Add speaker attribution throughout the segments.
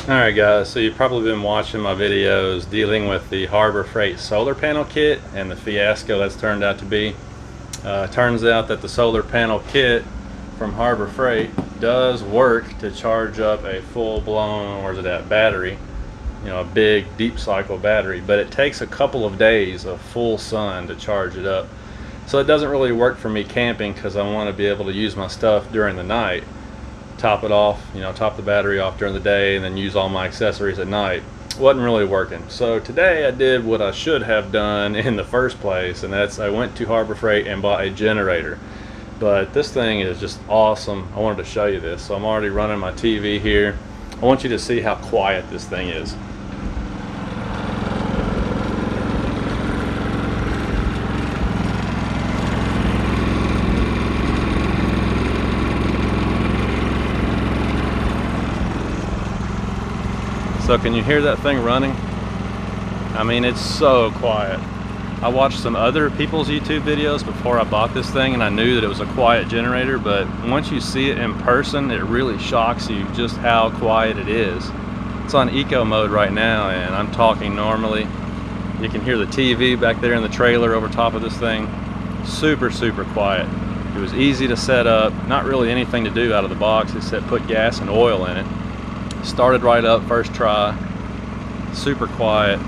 Speaker 1: Alright guys, so you've probably been watching my videos dealing with the Harbor Freight solar panel kit and the fiasco that's turned out to be. Turns out that the solar panel kit from Harbor Freight does work to charge up a full-blown, where's it at, battery, a big deep cycle battery, but it takes a couple of days of full sun to charge it up. So it doesn't really work for me camping because I want to be able to use my stuff during the night. Top it off, top the battery off during the day and then use all my accessories at night. Wasn't really working. So today I did what I should have done in the first place, and that's I went to Harbor Freight and bought a generator. But this thing is just awesome. I wanted to show you this. So I'm already running my TV here. I want you to see how quiet this thing is. So can you hear that thing running? I mean, it's so quiet. I watched some other people's YouTube videos before I bought this thing and I knew that it was a quiet generator, but once you see it in person, it really shocks you just how quiet it is. It's on eco mode right now and I'm talking normally. You can hear the TV back there in the trailer over top of this thing. Super, super quiet. It was easy to set up, not really anything to do out of the box except put gas and oil in it. Started right up first try, super quiet.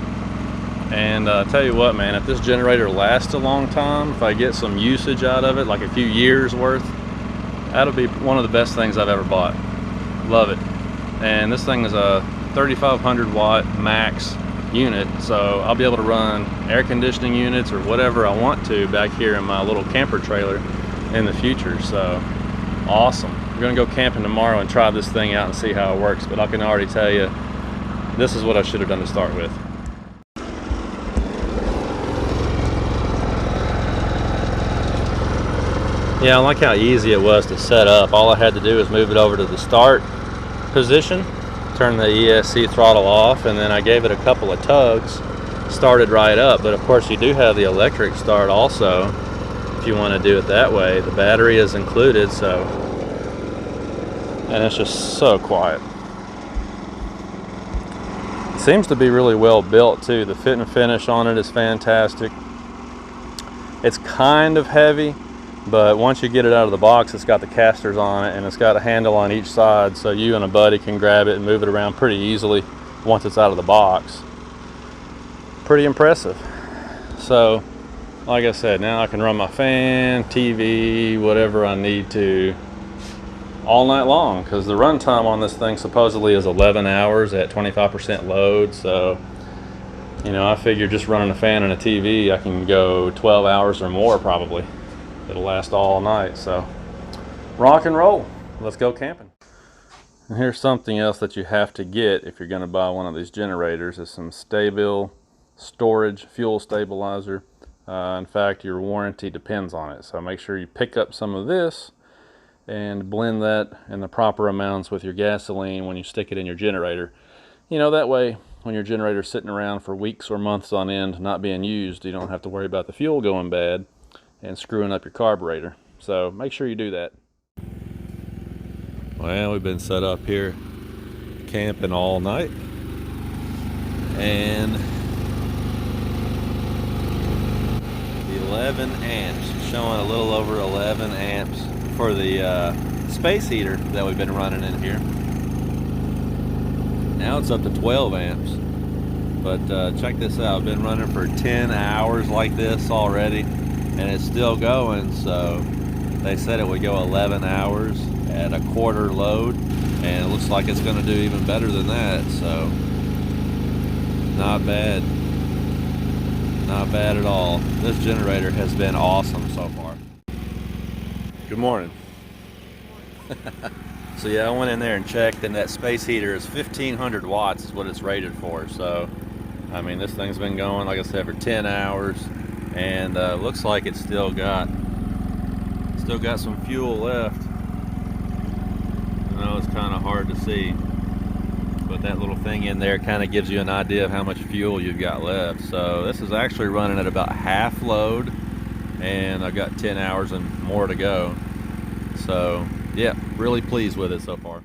Speaker 1: And I tell you what, man, if this generator lasts a long time, if I get some usage out of it, like a few years worth, that'll be one of the best things I've ever bought. Love it. And this thing is a 3500 watt max unit, so I'll be able to run air conditioning units or whatever I want to back here in my little camper trailer in the future. So awesome. We're gonna go camping tomorrow and try this thing out and see how it works, but I can already tell you this is what I should have done to start with. Yeah, I like how easy it was to set up. All I had to do is move it over to the start position, turn the ESC throttle off, and then I gave it a couple of tugs, started right up. But of course you do have the electric start also if you want to do it that way. The battery is included, so, and it's just so quiet. It seems to be really well built too. The fit and finish on it is fantastic. It's kind of heavy, but once you get it out of the box, it's got the casters on it and it's got a handle on each side, so you and a buddy can grab it and move it around pretty easily once it's out of the box. Pretty impressive. So like I said, now I can run my fan, TV, whatever I need to all night long, because the run time on this thing supposedly is 11 hours at 25% load. So I figure just running a fan and a TV, I can go 12 hours or more probably. It'll last all night. So rock and roll. Let's go camping. And here's something else that you have to get if you're going to buy one of these generators, is some stable storage fuel stabilizer. In fact, your warranty depends on it, so make sure you pick up some of this and blend that in the proper amounts with your gasoline when you stick it in your generator. That way when your generator's sitting around for weeks or months on end not being used, you don't have to worry about the fuel going bad and screwing up your carburetor. So make sure you do that. Well, we've been set up here camping all night, and 11 amps, showing a little over 11 amps for the space heater that we've been running in here. Now it's up to 12 amps, but check this out. I've been running for 10 hours like this already and it's still going. So they said it would go 11 hours at a quarter load, and it looks like it's going to do even better than that. So not bad. Not bad at all. This generator has been awesome so far. Good morning. So yeah, I went in there and checked, and that space heater is 1500 watts is what it's rated for. So I mean, this thing's been going, like I said, for 10 hours, and looks like it's still got some fuel left. I know it's kind of hard to see, but that little thing in there kind of gives you an idea of how much fuel you've got left. So this is actually running at about half load, and I've got 10 hours and more to go. So yeah, really pleased with it so far.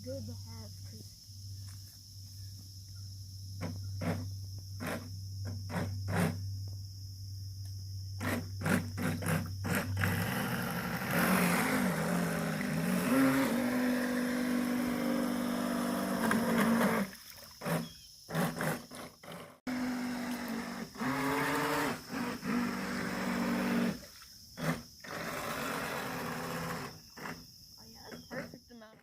Speaker 2: good to have, because perfect amount.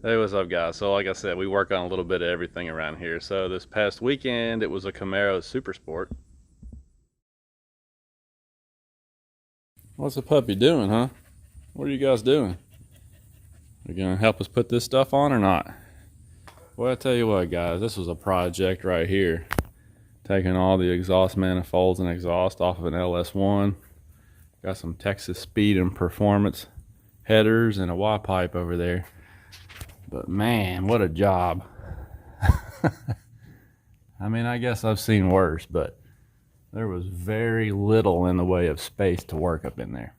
Speaker 1: Hey, what's up guys? So like I said, we work on a little bit of everything around here. So this past weekend, it was a Camaro Super Sport. What's the puppy doing, huh? What are you guys doing? Are you gonna help us put this stuff on or not? Well, I tell you what guys, this was a project right here. Taking all the exhaust manifolds and exhaust off of an LS1. Got some Texas Speed and Performance headers and a Y pipe over there. But man, what a job. I mean, I guess I've seen worse, but there was very little in the way of space to work up in there.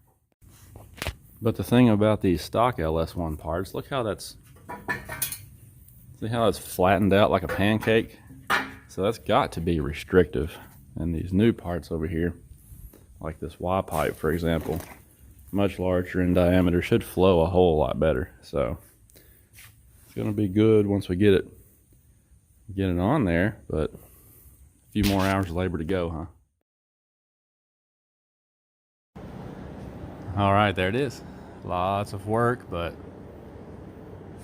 Speaker 1: But the thing about these stock LS1 parts, look how that's, see how it's flattened out like a pancake? So that's got to be restrictive. And these new parts over here, like this Y pipe, for example, much larger in diameter, should flow a whole lot better. So it's gonna be good once we get it on there, but a few more hours of labor to go, huh? All right, there it is. Lots of work, but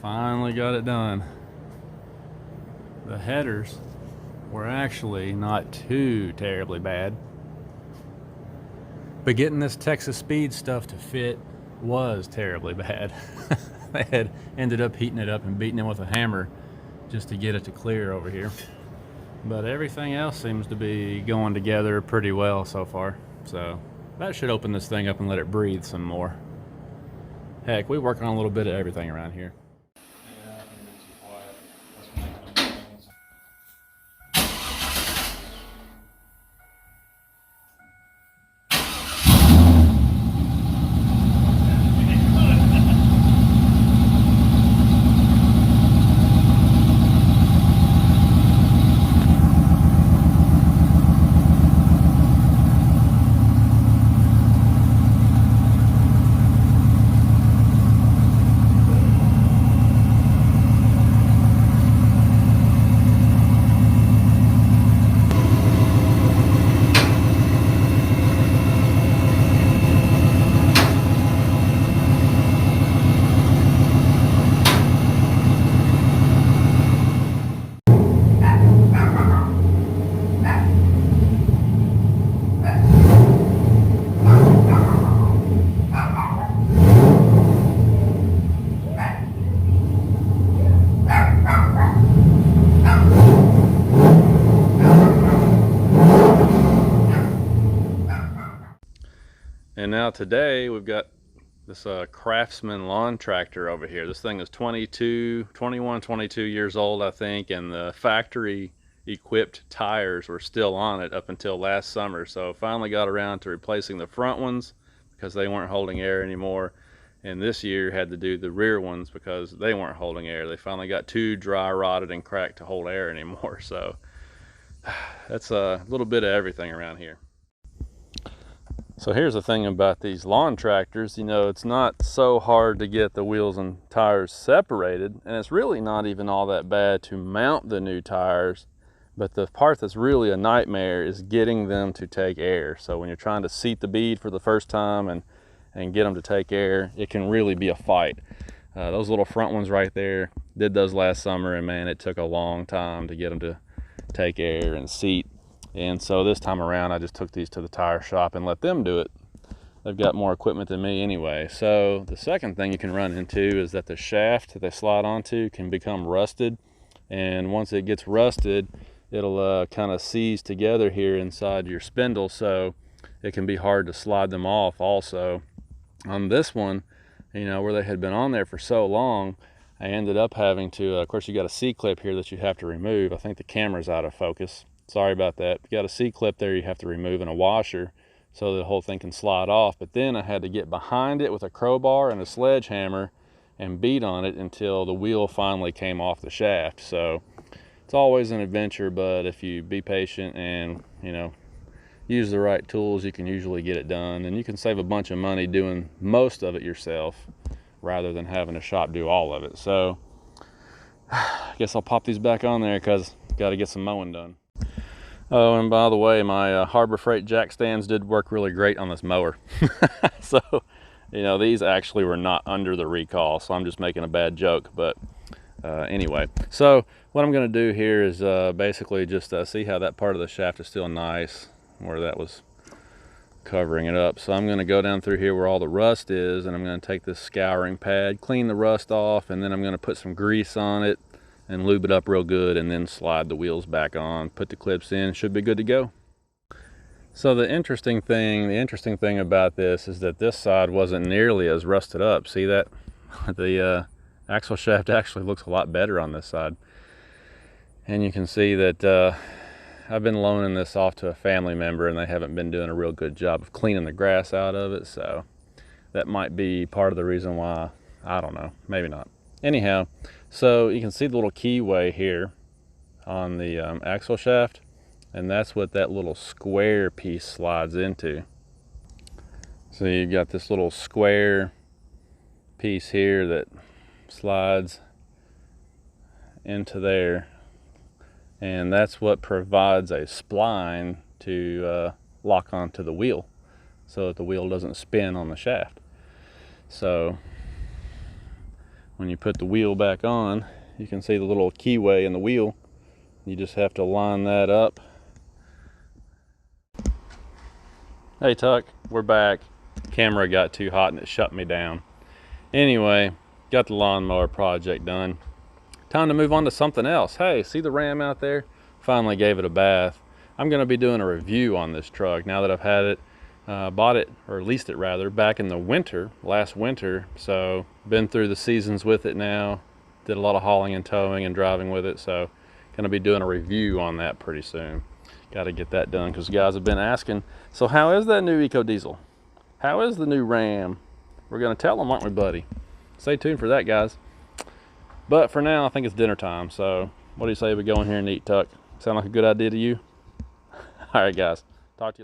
Speaker 1: finally got it done. The headers were actually not too terribly bad, but getting this Texas Speed stuff to fit was terribly bad. They had ended up heating it up and beating it with a hammer just to get it to clear over here. But everything else seems to be going together pretty well so far. So that should open this thing up and let it breathe some more. Heck, we work on a little bit of everything around here. And now today we've got this Craftsman lawn tractor over here. This thing is 21, 22 years old, I think, and the factory equipped tires were still on it up until last summer. So finally got around to replacing the front ones because they weren't holding air anymore. And this year had to do the rear ones because they weren't holding air. They finally got too dry rotted and cracked to hold air anymore. So that's a little bit of everything around here. So here's the thing about these lawn tractors, you know, it's not so hard to get the wheels and tires separated, and it's really not even all that bad to mount the new tires, but the part that's really a nightmare is getting them to take air. So when you're trying to seat the bead for the first time and get them to take air, it can really be a fight. Those little front ones right there, did those last summer, and man, it took a long time to get them to take air and seat. And so this time around, I just took these to the tire shop and let them do it. They've got more equipment than me anyway. So the second thing you can run into is that the shaft that they slide onto can become rusted. And once it gets rusted, it'll kind of seize together here inside your spindle. So it can be hard to slide them off also. On this one, you know, where they had been on there for so long, I ended up having to, of course you got a C-clip here that you have to remove. I think the camera's out of focus. Sorry about that. You got a C-clip there you have to remove, and a washer so the whole thing can slide off. But then I had to get behind it with a crowbar and a sledgehammer and beat on it until the wheel finally came off the shaft. So it's always an adventure, but if you be patient and, you know, use the right tools, you can usually get it done, and you can save a bunch of money doing most of it yourself rather than having a shop do all of it. So I guess I'll pop these back on there because got to get some mowing done. Oh, and by the way, my Harbor Freight jack stands did work really great on this mower. So, you know, these actually were not under the recall, so I'm just making a bad joke. But anyway, so what I'm going to do here is basically just see how that part of the shaft is still nice, where that was covering it up. So I'm going to go down through here where all the rust is, and I'm going to take this scouring pad, clean the rust off, and then I'm going to put some grease on it and lube it up real good, and then slide the wheels back on, put the clips in, should be good to go. So the interesting thing about this is that this side wasn't nearly as rusted up. See that? The axle shaft actually looks a lot better on this side. And you can see that I've been loaning this off to a family member, and they haven't been doing a real good job of cleaning the grass out of it. So that might be part of the reason why. I don't know, maybe not. Anyhow, so you can see the little keyway here on the axle shaft, and that's what that little square piece slides into. So you've got this little square piece here that slides into there, and that's what provides a spline to lock onto the wheel so that the wheel doesn't spin on the shaft. So when you put the wheel back on, you can see the little keyway in the wheel. You just have to line that up. Hey Tuck, we're back. Camera got too hot and it shut me down. Anyway, got the lawnmower project done. Time to move on to something else. Hey, see the Ram out there? Finally gave it a bath. I'm gonna be doing a review on this truck now that I've had it, bought it, or leased it rather, back in the winter, last winter. So been through the seasons with it now. Did a lot of hauling and towing and driving with it. So gonna be doing a review on that pretty soon. Got to get that done because guys have been asking, so how is that new Eco Diesel? How is the new Ram? We're gonna tell them, aren't we, buddy? Stay tuned for that, guys. But for now, I think it's dinner time. So what do you say we go in here and eat, Tuck? Sound like a good idea to you? All right, guys. Talk to you later.